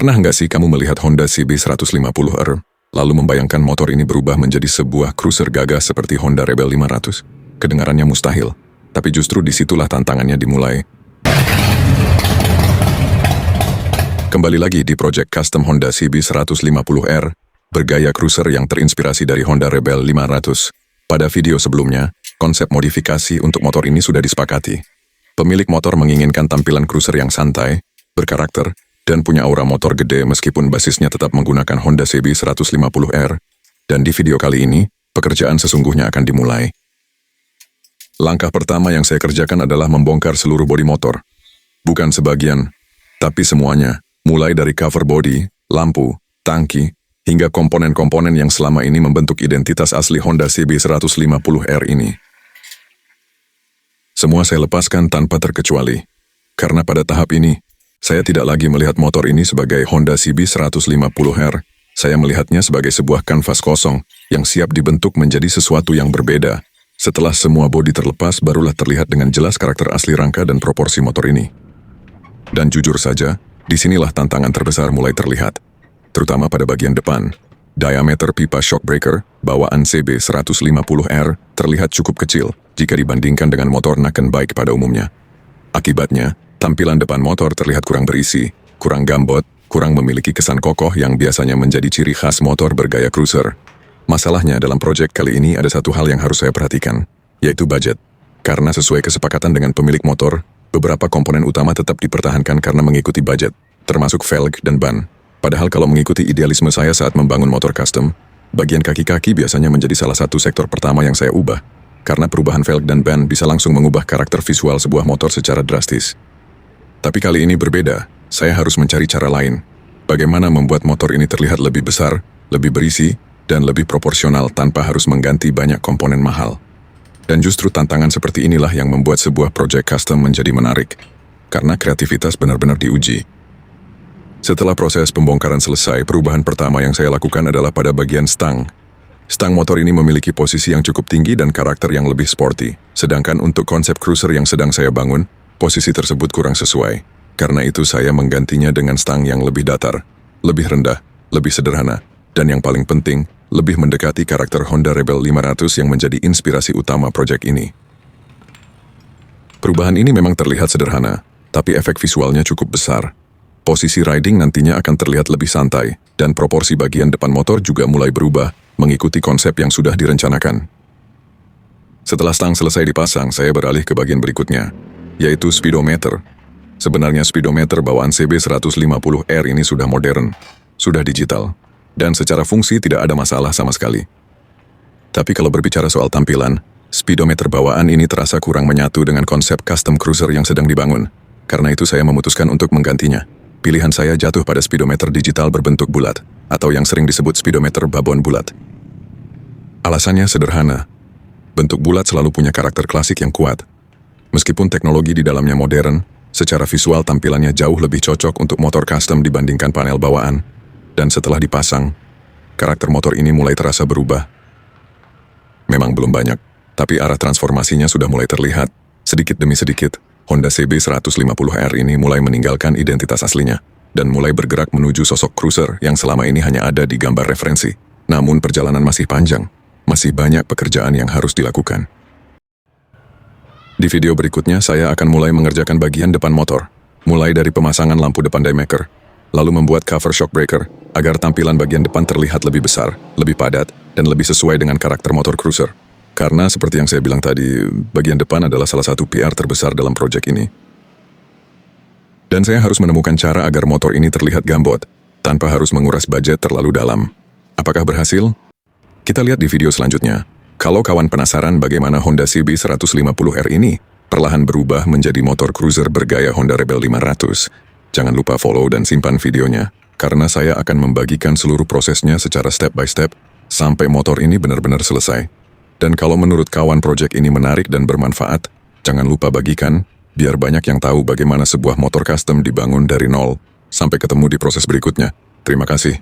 Pernah nggak sih kamu melihat Honda CB150R, lalu membayangkan motor ini berubah menjadi sebuah cruiser gagah seperti Honda Rebel 500? Kedengarannya mustahil, tapi justru disitulah tantangannya dimulai. Kembali lagi di proyek custom Honda CB150R, bergaya cruiser yang terinspirasi dari Honda Rebel 500. Pada video sebelumnya, konsep modifikasi untuk motor ini sudah disepakati. Pemilik motor menginginkan tampilan cruiser yang santai, berkarakter, dan punya aura motor gede meskipun basisnya tetap menggunakan Honda CB150R. Dan di video kali ini, pekerjaan sesungguhnya akan dimulai. Langkah pertama yang saya kerjakan adalah membongkar seluruh bodi motor. Bukan sebagian, tapi semuanya. Mulai dari cover body, lampu, tangki, hingga komponen-komponen yang selama ini membentuk identitas asli Honda CB150R ini. Semua saya lepaskan tanpa terkecuali. Karena pada tahap ini, saya tidak lagi melihat motor ini sebagai Honda CB150R. Saya melihatnya sebagai sebuah kanvas kosong yang siap dibentuk menjadi sesuatu yang berbeda. Setelah semua bodi terlepas, barulah terlihat dengan jelas karakter asli rangka dan proporsi motor ini. Dan jujur saja, disinilah tantangan terbesar mulai terlihat, terutama pada bagian depan. Diameter pipa shock breaker bawaan CB150R terlihat cukup kecil jika dibandingkan dengan motor naked bike pada umumnya. Akibatnya, tampilan depan motor terlihat kurang berisi, kurang gambot, kurang memiliki kesan kokoh yang biasanya menjadi ciri khas motor bergaya cruiser. Masalahnya dalam proyek kali ini ada satu hal yang harus saya perhatikan, yaitu budget. Karena sesuai kesepakatan dengan pemilik motor, beberapa komponen utama tetap dipertahankan karena mengikuti budget, termasuk velg dan ban. Padahal kalau mengikuti idealisme saya saat membangun motor custom, bagian kaki-kaki biasanya menjadi salah satu sektor pertama yang saya ubah. Karena perubahan velg dan ban bisa langsung mengubah karakter visual sebuah motor secara drastis. Tapi kali ini berbeda, saya harus mencari cara lain. Bagaimana membuat motor ini terlihat lebih besar, lebih berisi, dan lebih proporsional tanpa harus mengganti banyak komponen mahal. Dan justru tantangan seperti inilah yang membuat sebuah proyek custom menjadi menarik. Karena kreativitas benar-benar diuji. Setelah proses pembongkaran selesai, perubahan pertama yang saya lakukan adalah pada bagian stang. Stang motor ini memiliki posisi yang cukup tinggi dan karakter yang lebih sporty. Sedangkan untuk konsep cruiser yang sedang saya bangun, posisi tersebut kurang sesuai. Karena itu saya menggantinya dengan stang yang lebih datar, lebih rendah, lebih sederhana, dan yang paling penting, lebih mendekati karakter Honda Rebel 500 yang menjadi inspirasi utama proyek ini. Perubahan ini memang terlihat sederhana, tapi efek visualnya cukup besar. Posisi riding nantinya akan terlihat lebih santai, dan proporsi bagian depan motor juga mulai berubah, mengikuti konsep yang sudah direncanakan. Setelah stang selesai dipasang, saya beralih ke bagian berikutnya, yaitu speedometer. Sebenarnya speedometer bawaan CB150R ini sudah modern, sudah digital, dan secara fungsi tidak ada masalah sama sekali. Tapi kalau berbicara soal tampilan, speedometer bawaan ini terasa kurang menyatu dengan konsep custom cruiser yang sedang dibangun. Karena itu saya memutuskan untuk menggantinya. Pilihan saya jatuh pada speedometer digital berbentuk bulat, atau yang sering disebut speedometer babon bulat. Alasannya sederhana. Bentuk bulat selalu punya karakter klasik yang kuat. Meskipun teknologi di dalamnya modern, secara visual tampilannya jauh lebih cocok untuk motor custom dibandingkan panel bawaan. Dan setelah dipasang, karakter motor ini mulai terasa berubah. Memang belum banyak, tapi arah transformasinya sudah mulai terlihat. Sedikit demi sedikit, Honda CB150R ini mulai meninggalkan identitas aslinya dan mulai bergerak menuju sosok cruiser yang selama ini hanya ada di gambar referensi. Namun perjalanan masih panjang, masih banyak pekerjaan yang harus dilakukan. Di video berikutnya saya akan mulai mengerjakan bagian depan motor, mulai dari pemasangan lampu depan daymaker, lalu membuat cover shock breaker agar tampilan bagian depan terlihat lebih besar, lebih padat, dan lebih sesuai dengan karakter motor cruiser. Karena seperti yang saya bilang tadi, bagian depan adalah salah satu PR terbesar dalam proyek ini. Dan saya harus menemukan cara agar motor ini terlihat gambot, tanpa harus menguras budget terlalu dalam. Apakah berhasil? Kita lihat di video selanjutnya. Kalau kawan penasaran bagaimana Honda CB150R ini perlahan berubah menjadi motor cruiser bergaya Honda Rebel 500, jangan lupa follow dan simpan videonya, karena saya akan membagikan seluruh prosesnya secara step by step, sampai motor ini benar-benar selesai. Dan kalau menurut kawan proyek ini menarik dan bermanfaat, jangan lupa bagikan, biar banyak yang tahu bagaimana sebuah motor custom dibangun dari nol, sampai ketemu di proses berikutnya. Terima kasih.